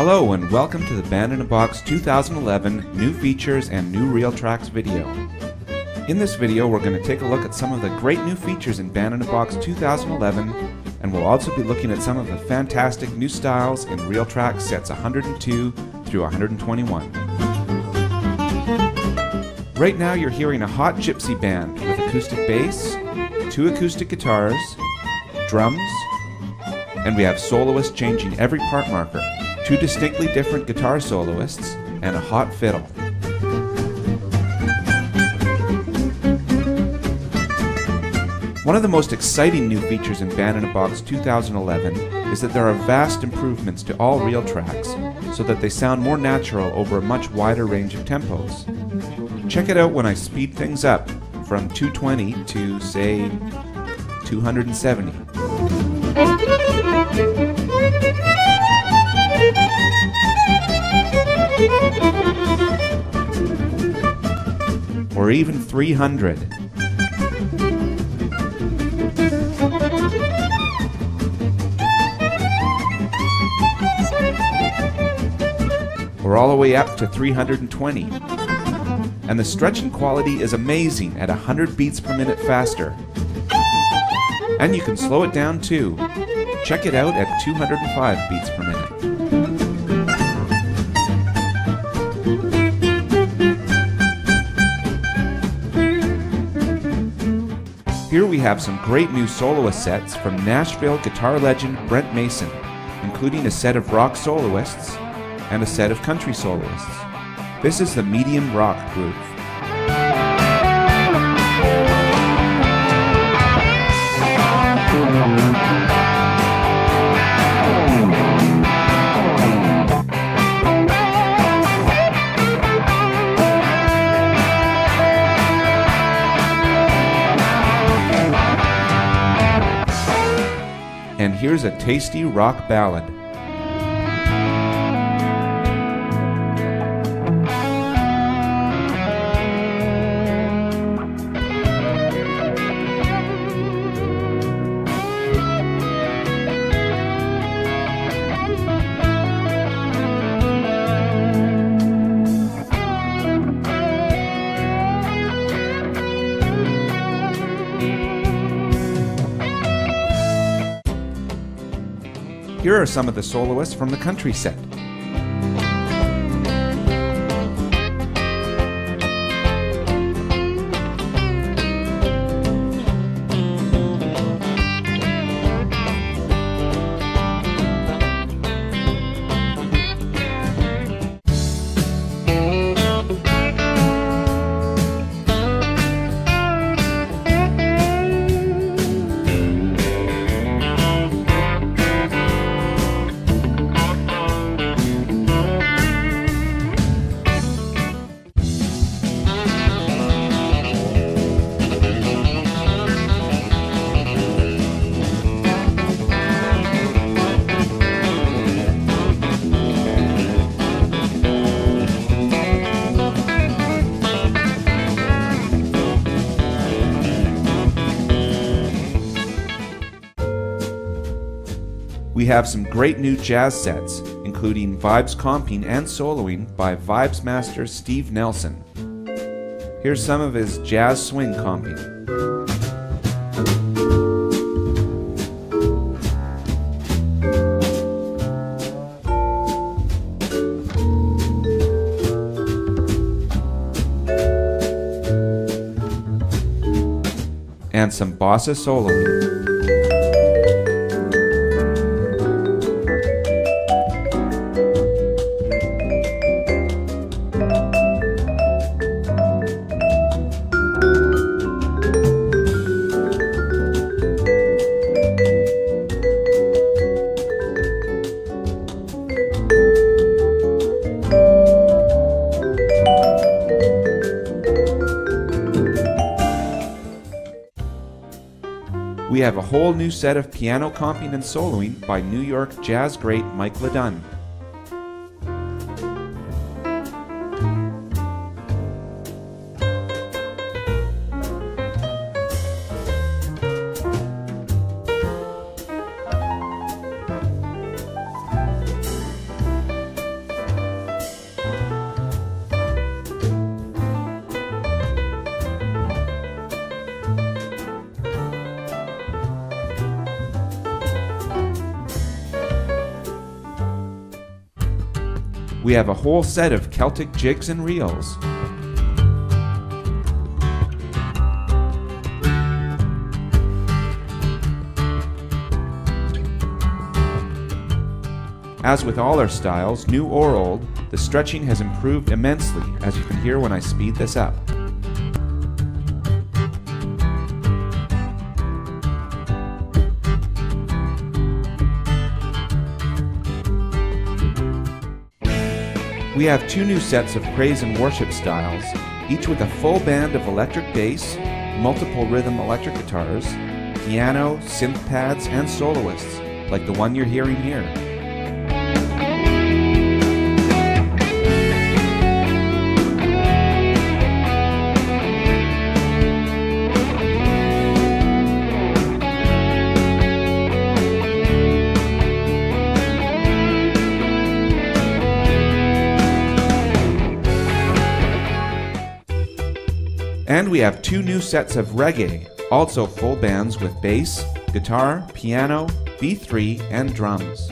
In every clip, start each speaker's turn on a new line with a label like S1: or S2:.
S1: Hello and welcome to the Band in a Box 2011 New Features and New RealTracks video. In this video we're going to take a look at some of the great new features in Band in a Box 2011, and we'll also be looking at some of the fantastic new styles in RealTracks Sets 102 through 121. Right now you're hearing a hot gypsy band with acoustic bass, 2 acoustic guitars, drums, and we have soloists changing every part marker, 2 distinctly different guitar soloists, and a hot fiddle. One of the most exciting new features in Band in a Box 2011 is that there are vast improvements to all RealTracks so that they sound more natural over a much wider range of tempos. Check it out when I speed things up from 220 to, say, 270. Or even 300. Or all the way up to 320. And the stretching quality is amazing at 100 beats per minute faster. And you can slow it down too. Check it out at 205 beats per minute. Here we have some great new soloist sets from Nashville guitar legend Brent Mason, including a set of rock soloists and a set of country soloists. This is the medium rock groove. And here's a tasty rock ballad. Here are some of the soloists from the country set. We have some great new jazz sets, including vibes comping and soloing by vibes master Steve Nelson. Here's some of his jazz swing comping. And some bossa soloing. We have a whole new set of piano comping and soloing by New York jazz great Mike LeDunn. We have a whole set of Celtic jigs and reels. As with all our styles, new or old, the stretching has improved immensely, as you can hear when I speed this up. We have 2 new sets of praise and worship styles, each with a full band of electric bass, multiple rhythm electric guitars, piano, synth pads, and soloists, like the one you're hearing here. And we have 2 new sets of reggae, also full bands with bass, guitar, piano, B3, and drums.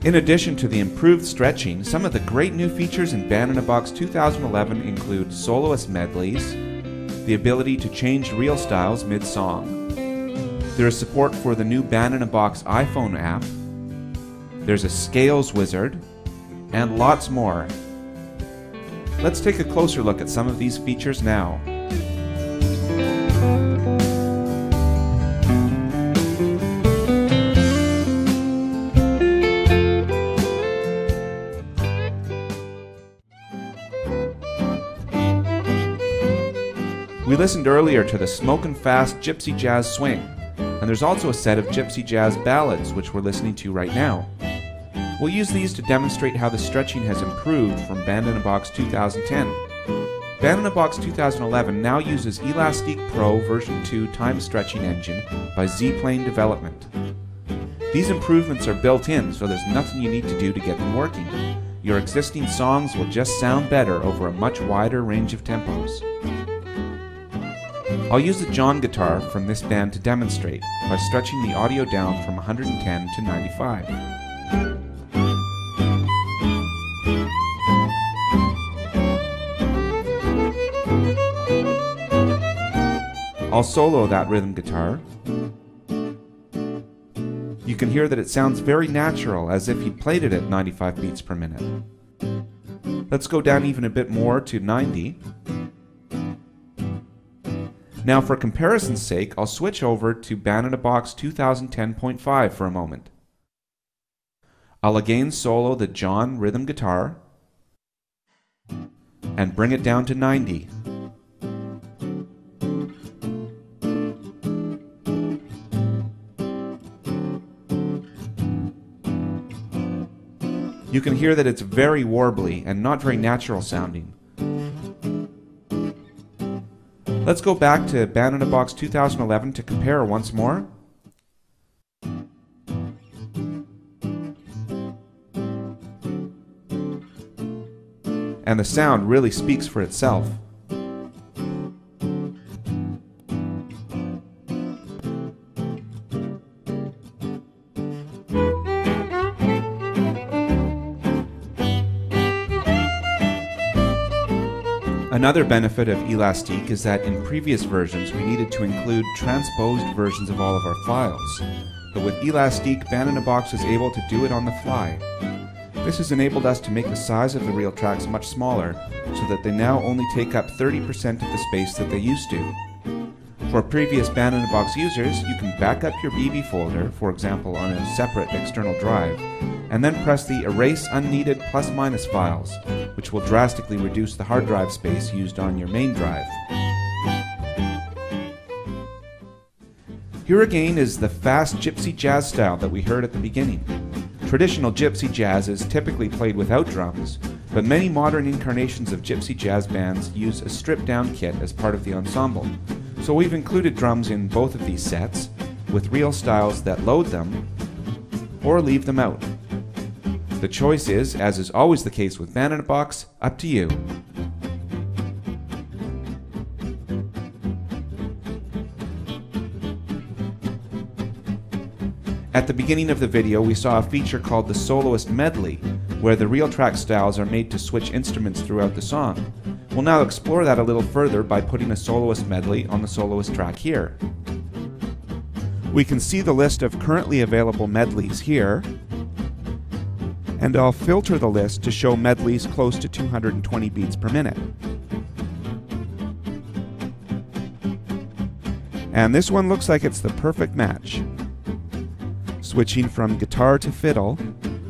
S1: In addition to the improved stretching, some of the great new features in Band in a Box 2011 include Soloist Medleys, the ability to change reel styles mid-song. There is support for the new Band in a Box iPhone app. There's a scales wizard, and lots more. Let's take a closer look at some of these features now. We listened earlier to the smokin' fast gypsy jazz swing, and there's also a set of gypsy jazz ballads which we're listening to right now. We'll use these to demonstrate how the stretching has improved from Band in a Box 2010. Band in a Box 2011 now uses Elastique Pro version 2 time stretching engine by Z-Plane Development. These improvements are built in, so there's nothing you need to do to get them working. Your existing songs will just sound better over a much wider range of tempos. I'll use the John guitar from this band to demonstrate by stretching the audio down from 110 to 95. I'll solo that rhythm guitar. You can hear that it sounds very natural, as if he played it at 95 beats per minute. Let's go down even a bit more to 90. Now for comparison's sake, I'll switch over to Band in a Box 2010.5 for a moment. I'll again solo the John rhythm guitar and bring it down to 90. You can hear that it's very warbly and not very natural sounding. Let's go back to Band in a Box 2011 to compare once more. And the sound really speaks for itself. Another benefit of Elastique is that in previous versions we needed to include transposed versions of all of our files, but with Elastique, Band in a Box is able to do it on the fly. This has enabled us to make the size of the RealTracks much smaller, so that they now only take up 30% of the space that they used to. For previous Band in a Box users, you can back up your BB folder, for example on a separate external drive, and then press the Erase Unneeded +- files, which will drastically reduce the hard drive space used on your main drive. Here again is the fast gypsy jazz style that we heard at the beginning. Traditional gypsy jazz is typically played without drums, but many modern incarnations of gypsy jazz bands use a stripped-down kit as part of the ensemble. So we've included drums in both of these sets, with real styles that load them or leave them out. The choice is, as is always the case with Band in a Box, up to you. At the beginning of the video, we saw a feature called the Soloist Medley, where the RealTracks styles are made to switch instruments throughout the song. We'll now explore that a little further by putting a Soloist Medley on the soloist track here. We can see the list of currently available medleys here, and I'll filter the list to show medleys close to 220 beats per minute. And this one looks like it's the perfect match. Switching from guitar to fiddle,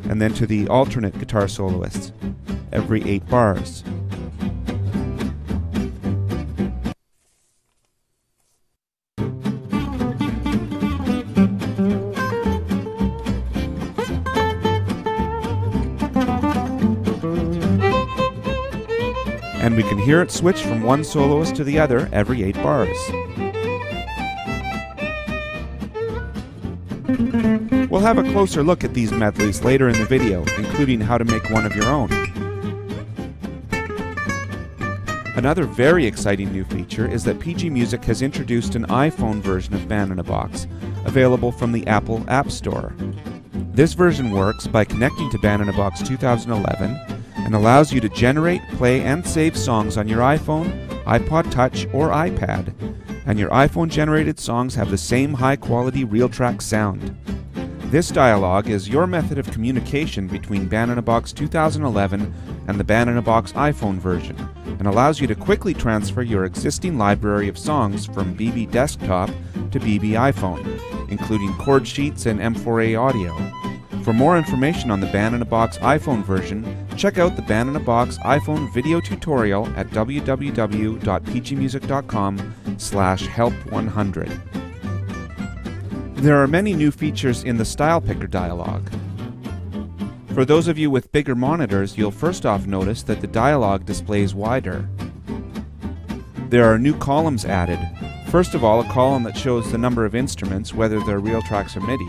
S1: and then to the alternate guitar soloists, every 8 bars. And we can hear it switch from one soloist to the other every 8 bars. We'll have a closer look at these medleys later in the video, including how to make one of your own. Another very exciting new feature is that PG Music has introduced an iPhone version of Band in a Box, available from the Apple App Store. This version works by connecting to Band in a Box 2011 and allows you to generate, play, and save songs on your iPhone, iPod Touch, or iPad. And your iPhone-generated songs have the same high-quality RealTracks sound. This Dialog is your method of communication between Band in a Box 2011 and the Band in a Box iPhone version, and allows you to quickly transfer your existing library of songs from BB Desktop to BB iPhone, including chord sheets and M4A audio. For more information on the Band in a Box iPhone version, check out the Band in a Box iPhone video tutorial at www.pgmusic.com/help100. There are many new features in the Style Picker dialog. For those of you with bigger monitors, you'll first off notice that the dialog displays wider. There are new columns added. First of all, a column that shows the number of instruments, whether they're RealTracks or MIDI.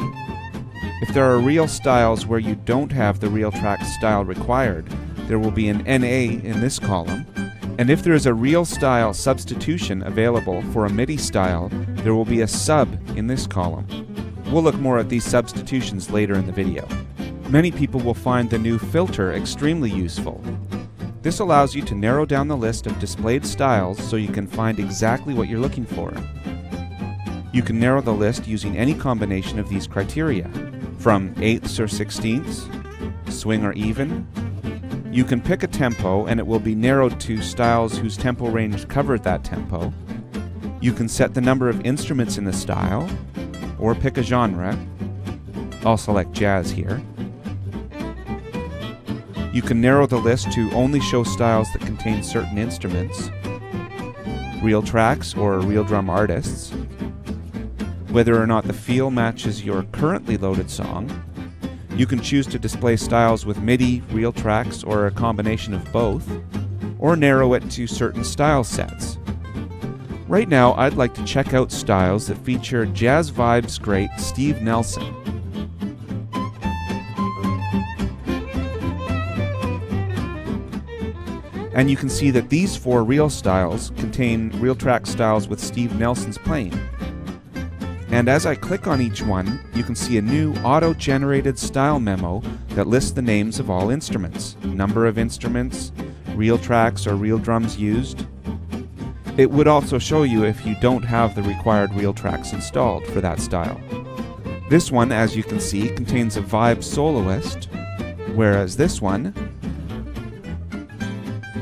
S1: If there are real styles where you don't have the RealTracks style required, there will be an NA in this column. And if there is a real style substitution available for a MIDI style, there will be a sub in this column. We'll look more at these substitutions later in the video. Many people will find the new filter extremely useful. This allows you to narrow down the list of displayed styles so you can find exactly what you're looking for. You can narrow the list using any combination of these criteria, from 8ths or 16ths, swing or even. You can pick a tempo and it will be narrowed to styles whose tempo range covered that tempo. You can set the number of instruments in the style, or pick a genre. I'll select jazz here. You can narrow the list to only show styles that contain certain instruments, RealTracks or real drum artists, whether or not the feel matches your currently loaded song. You can choose to display styles with MIDI, RealTracks, or a combination of both, or narrow it to certain style sets. Right now, I'd like to check out styles that feature jazz vibes great Steve Nelson. And you can see that these 4 real styles contain RealTracks styles with Steve Nelson's playing. And as I click on each one, you can see a new auto-generated style memo that lists the names of all instruments, number of instruments, RealTracks or real drums used. It would also show you if you don't have the required RealTracks installed for that style. This one, as you can see, contains a vibe soloist, whereas this one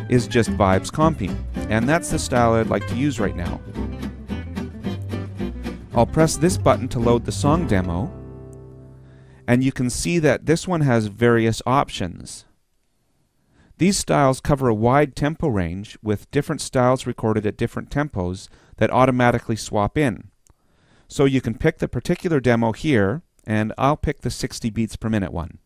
S1: is just vibes comping, and that's the style I'd like to use right now. I'll press this button to load the song demo, and you can see that this one has various options. These styles cover a wide tempo range with different styles recorded at different tempos that automatically swap in. So you can pick the particular demo here, and I'll pick the 60 beats per minute one.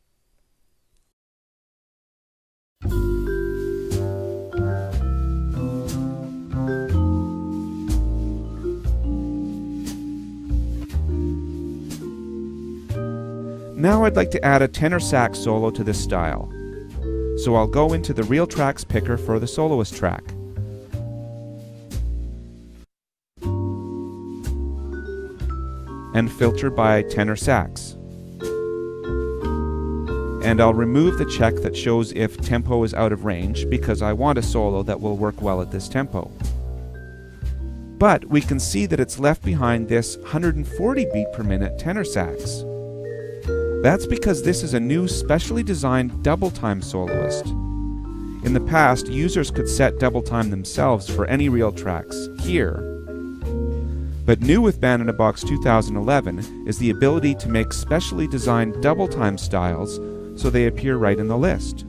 S1: Now I'd like to add a tenor sax solo to this style. So I'll go into the RealTracks picker for the soloist track. And filter by tenor sax. And I'll remove the check that shows if tempo is out of range because I want a solo that will work well at this tempo. But we can see that it's left behind this 140 beat per minute tenor sax. That's because this is a new specially designed double time soloist. In the past, users could set double time themselves for any RealTracks here. But new with Band in a Box 2011 is the ability to make specially designed double time styles so they appear right in the list.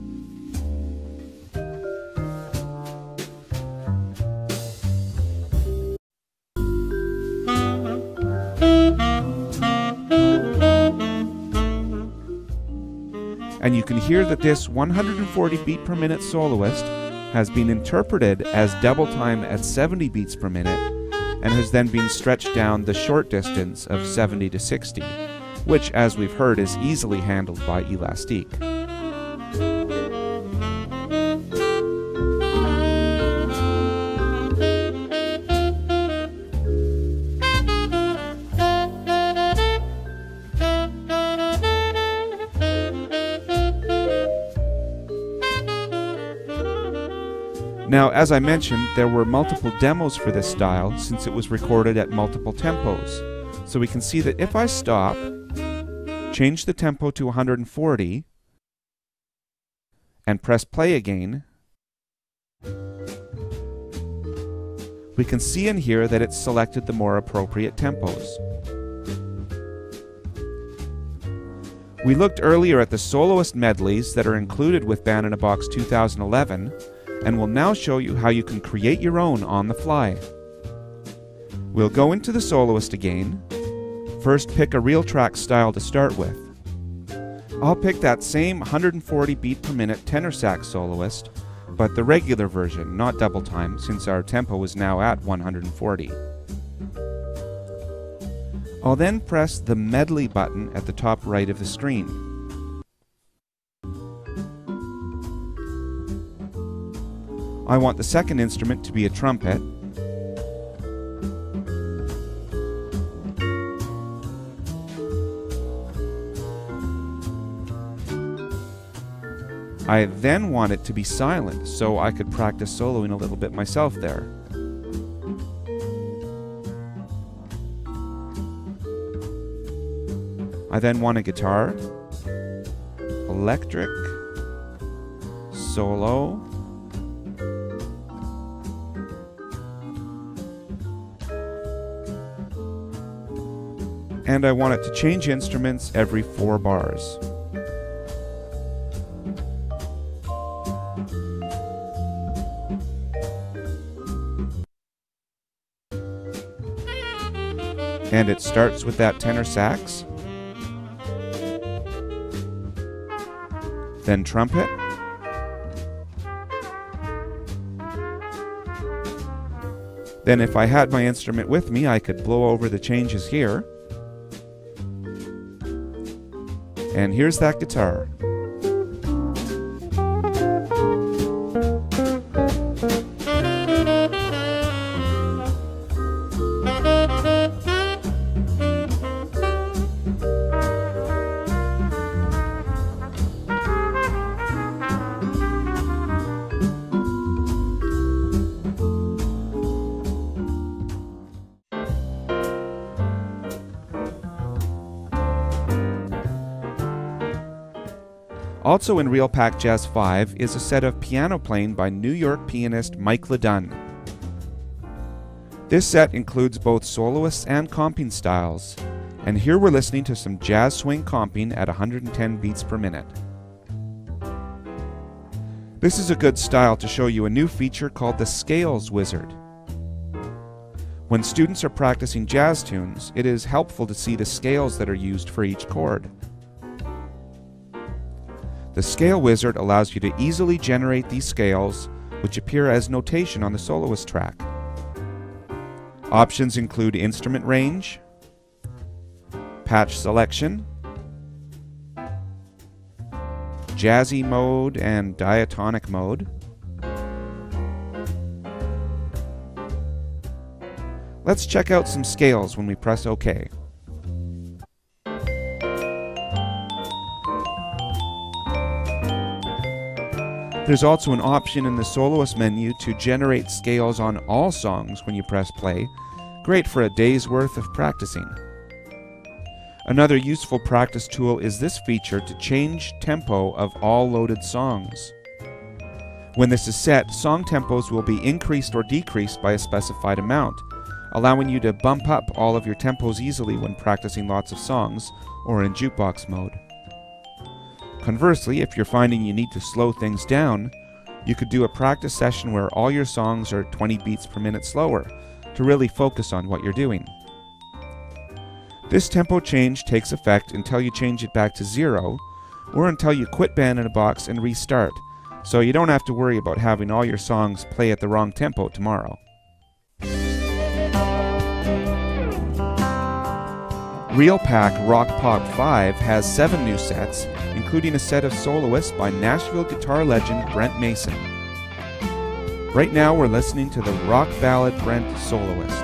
S1: And you can hear that this 140 beat per minute soloist has been interpreted as double time at 70 beats per minute and has then been stretched down the short distance of 70 to 60, which, as we've heard, is easily handled by élastique. Now, as I mentioned, there were multiple demos for this style since it was recorded at multiple tempos. So we can see that if I stop, change the tempo to 140, and press play again, we can see and hear that it's selected the more appropriate tempos. We looked earlier at the Soloist Medleys that are included with Band in a Box 2011, and we'll now show you how you can create your own on the fly. We'll go into the soloist again. First, pick a RealTracks style to start with. I'll pick that same 140 beat per minute tenor sax soloist, but the regular version, not double time, since our tempo is now at 140. I'll then press the medley button at the top right of the screen. I want the second instrument to be a trumpet. I then want it to be silent so I could practice soloing a little bit myself there. I then want a guitar, electric, solo, and I want it to change instruments every 4 bars. And it starts with that tenor sax, then trumpet, then if I had my instrument with me, I could blow over the changes here. And here's that guitar. Also in RealPack Jazz 5 is a set of piano playing by New York pianist Mike LeDunn. This set includes both soloists and comping styles, and here we're listening to some jazz swing comping at 110 beats per minute. This is a good style to show you a new feature called the Scales Wizard. When students are practicing jazz tunes, it is helpful to see the scales that are used for each chord. The Scale Wizard allows you to easily generate these scales, which appear as notation on the soloist track. Options include instrument range, patch selection, jazzy mode and diatonic mode. Let's check out some scales when we press OK. There's also an option in the Soloist menu to generate scales on all songs when you press play, great for a day's worth of practicing. Another useful practice tool is this feature to change tempo of all loaded songs. When this is set, song tempos will be increased or decreased by a specified amount, allowing you to bump up all of your tempos easily when practicing lots of songs or in jukebox mode. Conversely, if you're finding you need to slow things down, you could do a practice session where all your songs are 20 beats per minute slower to really focus on what you're doing. This tempo change takes effect until you change it back to 0 or until you quit Band in a Box and restart, so you don't have to worry about having all your songs play at the wrong tempo tomorrow. RealTracks Rock Pop 5 has 7 new sets, including a set of soloists by Nashville guitar legend Brent Mason. Right now we're listening to the rock ballad Brent Soloist.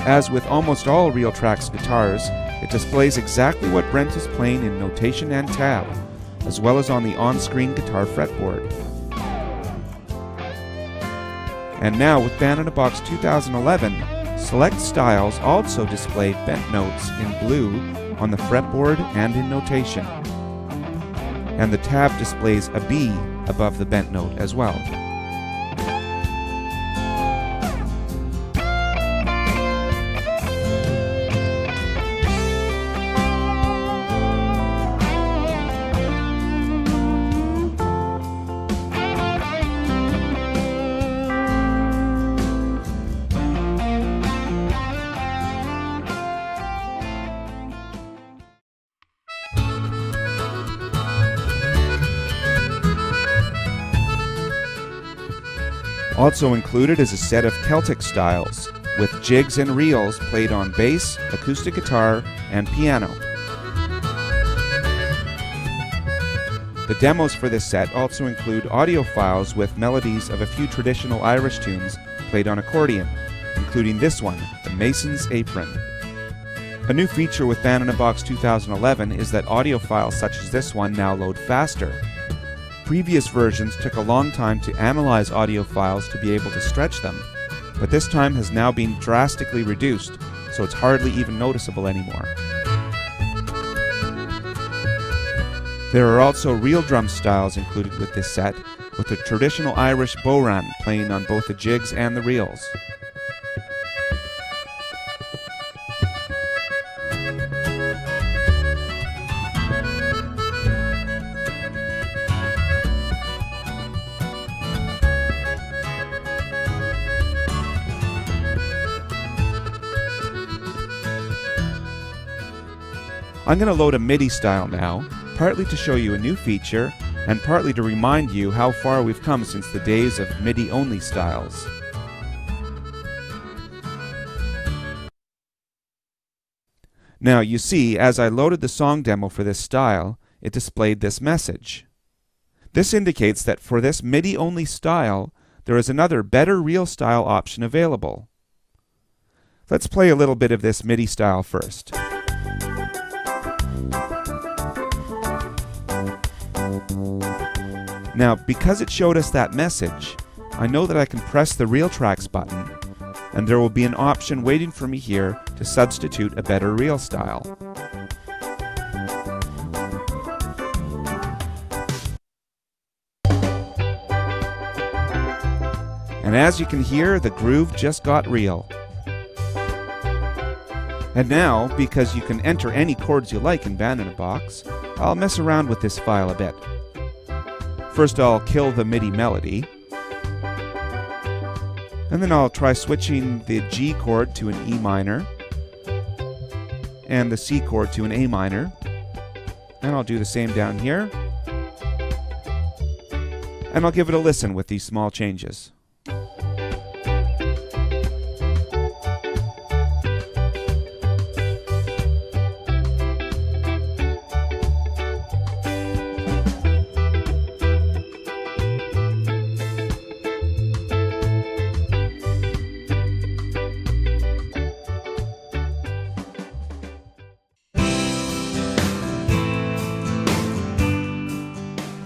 S1: As with almost all RealTracks guitars, it displays exactly what Brent is playing in notation and tab, as well as on the on-screen guitar fretboard. And now with Band in a Box 2011, select styles also displayed bent notes in blue on the fretboard and in notation. And the tab displays a B above the bent note as well. Also included is a set of Celtic Styles, with jigs and reels played on bass, acoustic guitar, and piano. The demos for this set also include audio files with melodies of a few traditional Irish tunes played on accordion, including this one, The Mason's Apron. A new feature with Band in a Box 2011 is that audio files such as this one now load faster. Previous versions took a long time to analyze audio files to be able to stretch them, but this time has now been drastically reduced, so it's hardly even noticeable anymore. There are also real drum styles included with this set, with the traditional Irish bodhrán playing on both the jigs and the reels. I'm going to load a MIDI style now, partly to show you a new feature, and partly to remind you how far we've come since the days of MIDI-only styles. Now you see, as I loaded the song demo for this style, it displayed this message. This indicates that for this MIDI-only style, there is another better real style option available. Let's play a little bit of this MIDI style first. Now, because it showed us that message, I know that I can press the RealTracks button, and there will be an option waiting for me here to substitute a better reel style. And as you can hear, the groove just got real. And now, because you can enter any chords you like in Band in a Box, I'll mess around with this file a bit. First I'll kill the MIDI melody, and then I'll try switching the G chord to an E minor, and the C chord to an A minor, and I'll do the same down here, and I'll give it a listen with these small changes.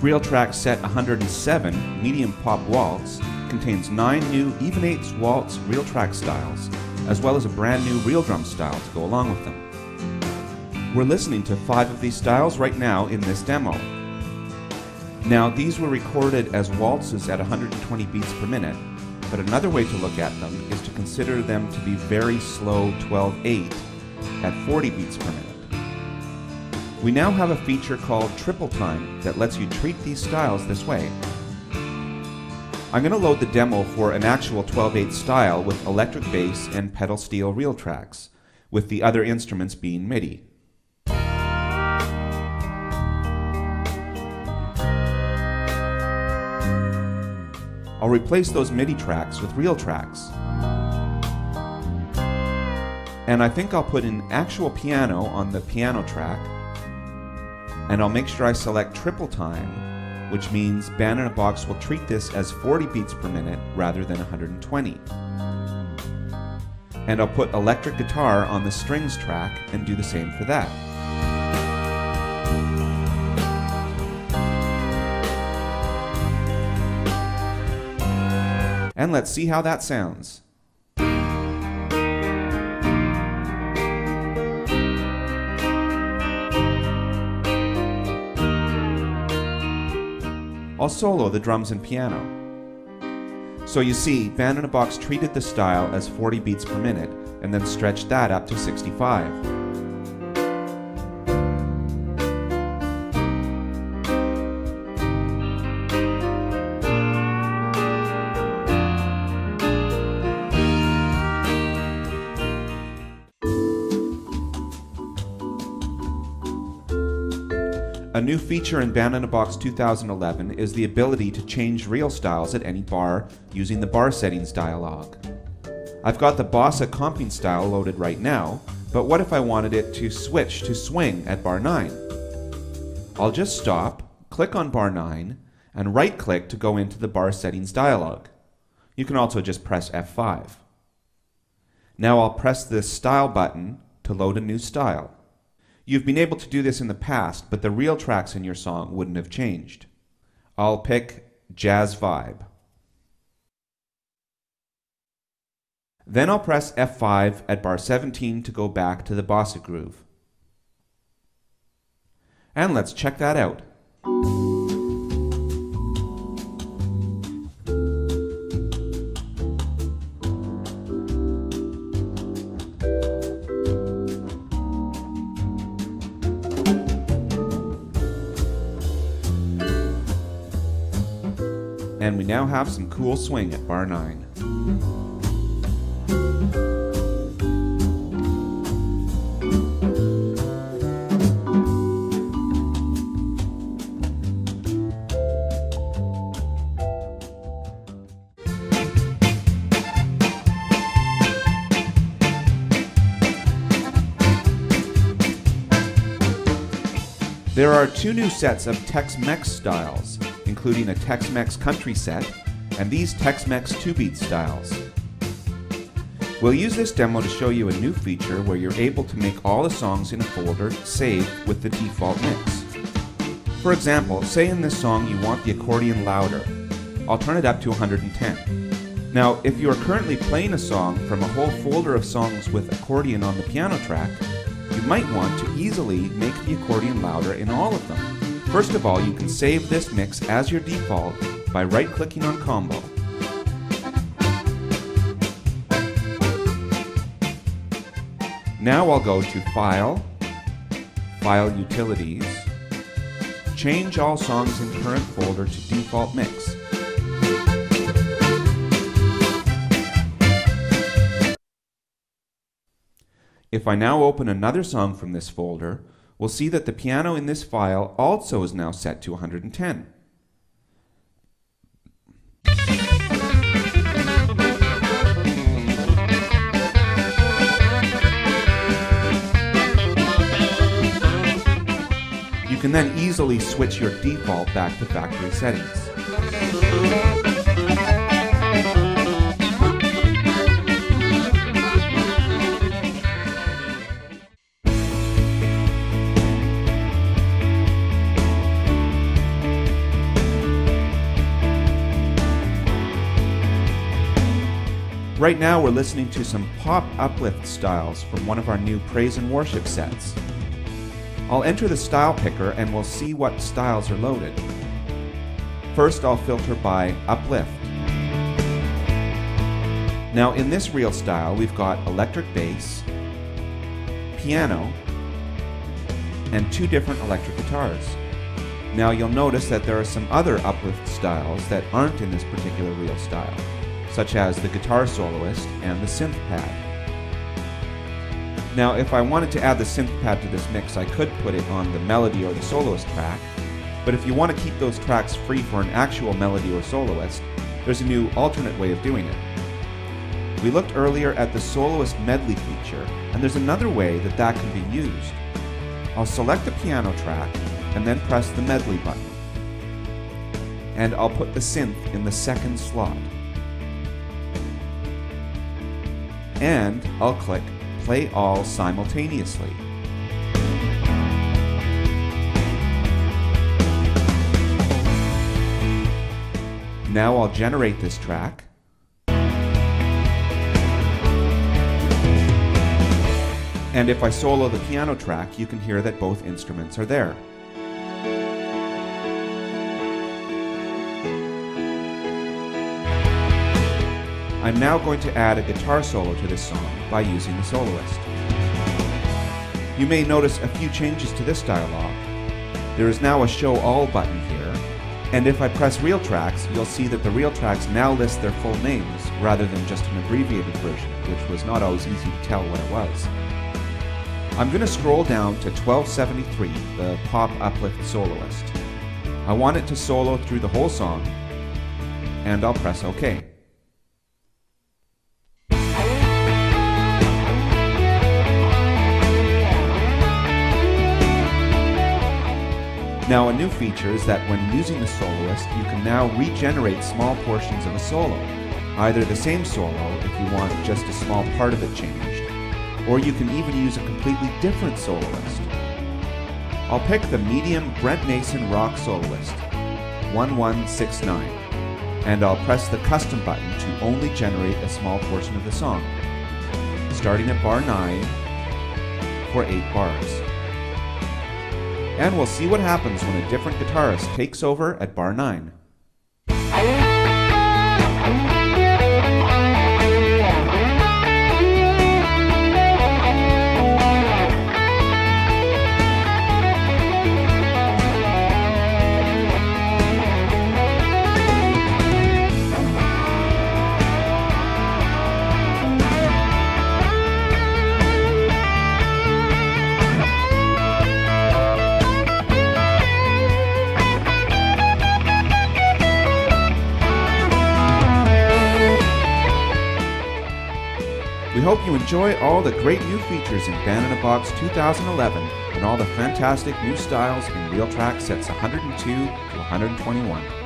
S1: RealTracks Set 107, Medium Pop Waltz, contains 9 new even-eighths waltz RealTracks styles, as well as a brand new real drum style to go along with them. We're listening to 5 of these styles right now in this demo. Now, these were recorded as waltzes at 120 beats per minute, but another way to look at them is to consider them to be very slow 12/8 at 40 beats per minute. We now have a feature called triple time that lets you treat these styles this way. I'm going to load the demo for an actual 12/8 style with electric bass and pedal steel RealTracks, with the other instruments being MIDI. I'll replace those MIDI tracks with RealTracks. And I think I'll put an actual piano on the piano track, and I'll make sure I select triple time, which means Band in a Box will treat this as 40 beats per minute rather than 120. And I'll put electric guitar on the strings track and do the same for that. And let's see how that sounds. I'll solo the drums and piano. So you see, Band in a Box treated the style as 40 beats per minute and then stretched that up to 65. A new feature in Band in a Box 2011 is the ability to change real styles at any bar using the bar settings dialog. I've got the bossa comping style loaded right now, but what if I wanted it to switch to swing at bar 9? I'll just stop, click on bar 9, and right-click to go into the bar settings dialog. You can also just press F5. Now I'll press this style button to load a new style. You've been able to do this in the past, but the RealTracks in your song wouldn't have changed. I'll pick Jazz Vibe. Then I'll press F5 at bar 17 to go back to the bossa groove. And let's check that out. And we now have some cool swing at bar 9. There are 2 new sets of Tex-Mex Styles, including a Tex-Mex country set and these Tex-Mex 2-beat styles. We'll use this demo to show you a new feature where you're able to make all the songs in a folder saved with the default mix. For example, say in this song you want the accordion louder. I'll turn it up to 110. Now, if you are currently playing a song from a whole folder of songs with accordion on the piano track, you might want to easily make the accordion louder in all of them. First of all, you can save this mix as your default by right-clicking on Combo. Now I'll go to File, File Utilities, change all songs in current folder to default mix. If I now open another song from this folder, we'll see that the piano in this file also is now set to 110. You can then easily switch your default back to factory settings. Right now we're listening to some pop uplift styles from one of our new praise and worship sets. I'll enter the style picker and we'll see what styles are loaded. First I'll filter by uplift. Now in this reel style we've got electric bass, piano, and 2 different electric guitars. Now you'll notice that there are some other uplift styles that aren't in this particular reel style, such as the guitar soloist and the synth pad. Now if I wanted to add the synth pad to this mix, I could put it on the melody or the soloist track, but if you want to keep those tracks free for an actual melody or soloist, there's a new alternate way of doing it. We looked earlier at the Soloist Medley feature, and there's another way that that can be used. I'll select the piano track and then press the medley button. And I'll put the synth in the second slot. And I'll click Play All simultaneously. Now I'll generate this track. And if I solo the piano track, you can hear that both instruments are there. I'm now going to add a guitar solo to this song by using the soloist. You may notice a few changes to this dialog. There is now a Show All button here, and if I press RealTracks, you'll see that the RealTracks now list their full names rather than just an abbreviated version, which was not always easy to tell what it was. I'm going to scroll down to 1273, the pop uplift soloist. I want it to solo through the whole song, and I'll press OK. Now a new feature is that when using the soloist, you can now regenerate small portions of a solo. Either the same solo if you want just a small part of it changed, or you can even use a completely different soloist. I'll pick the medium Brent Mason rock soloist, 1169, and I'll press the custom button to only generate a small portion of the song, starting at bar 9 for 8 bars. And we'll see what happens when a different guitarist takes over at bar 9. We hope you enjoy all the great new features in Band in a Box 2011 and all the fantastic new styles in RealTracks Sets 102 to 121.